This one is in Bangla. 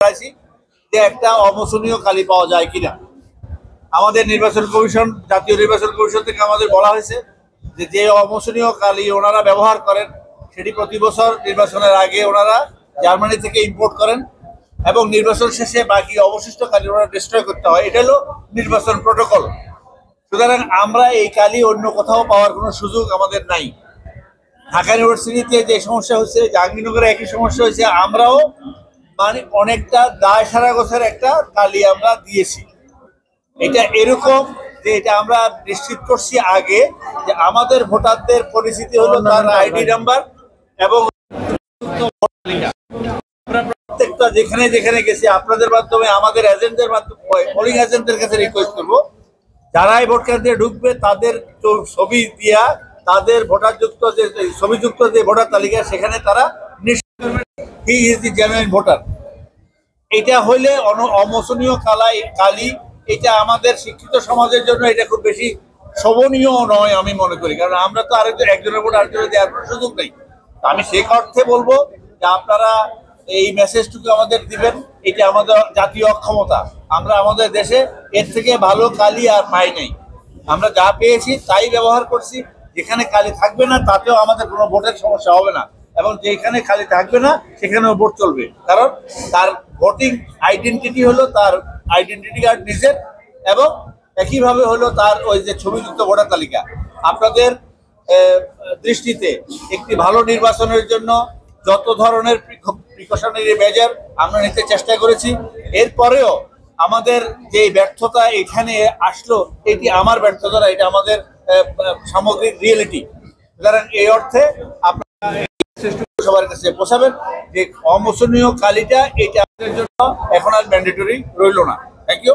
চাইছি যে একটা অমোচনীয় কালি পাওয়া যায় কিনা। আমাদের নির্বাচন কমিশন, জাতীয় নির্বাচন কমিশন থেকে আমাদের বলা হয়েছে যে অমোচনীয় কালি ওনারা ব্যবহার করেন সেটি প্রতি বছর নির্বাচনের আগে ওনারা জার্মানি থেকে ইম্পোর্ট করেন এবং নির্বাচন শেষে বাকি অবশিষ্ট কালি ওনারা ডিস্ট্রয় করতে হয়। এটা হলো নির্বাচন প্রোটোকল। সুতরাং আমরা এই কালি অন্য কোথাও পাওয়ার কোনো সুযোগ আমাদের নাই। ঢাকা ইউনিভার্সিটিতে যে সমস্যা হচ্ছে, জাহাঙ্গীরনগরে একই সমস্যা হয়েছে। আমরাও মানে অনেকটা দায় সারা গোছের একটা কালি আমরা দিয়েছি। এটা এরকম যে এটা আমরা নিশ্চিত করছি আগে যে আমাদের ভোটারদের পরিচিতি হলো তার আইডি নাম্বার এবং প্রত্যেকটা যেখানে যেখানে গেছি আপনাদের মাধ্যমে, আমাদের এজেন্টদের মাধ্যমে, পোলিং এজেন্টদের কাছে রিকোয়েস্ট করবো যারাই ভোট কেন্দ্রে ঢুকবে তাদের ছবি দিয়া তাদের ভোটারযুক্ত যে ছবিযুক্ত যে ভোটার তালিকা সেখানে তারা নিশ্চিত করবেন he is the genuine voter. এটা হইলে অমোচনীয় কালি এটা আমাদের শিক্ষিত সমাজের জন্য এটা খুব বেশি শোভনীয় নয় আমি মনে করি। কারণ আমরা তো একজনের ভোট আরেকজনের দেওয়ার কোনো সুযোগ নেই। আমি সেই অর্থে বলবো যে আপনারা এই মেসেজটুকু আমাদের দিবেন। এটা আমাদের জাতীয় অক্ষমতা। আমরা আমাদের দেশে এর থেকে ভালো কালি আর পাই নাই। আমরা যা পেয়েছি তাই ব্যবহার করছি। যেখানে কালি থাকবে না তাতেও আমাদের কোনো ভোটের সমস্যা হবে না, এবং যেখানে খালি থাকবে না সেখানেও ভোট চলবে। কারণ তার ভোটিং আইডেন্টিটি হলো তার আইডেন্টিটি কার্ড নিজের, এবং একইভাবে হলো তার ওই যে ছবিযুক্ত ভোটার তালিকা। আপনাদের দৃষ্টিতে একটি ভালো নির্বাচনের জন্য যত ধরনের প্রিকশনারি মেজার আমরা নিতে চেষ্টা করেছি, এরপরেও আমাদের যে ব্যর্থতা এখানে আসলো এটি আমার ব্যর্থতা না, এটা আমাদের সামগ্রিক রিয়েলিটি। সুতরাং এই অর্থে আপনারা সবার কাছে পৌঁছাবেন যে অমোচনীয় কালিটা এটা আমাদের জন্য এখন আর ম্যান্ডেটরি রইল না। Thank you.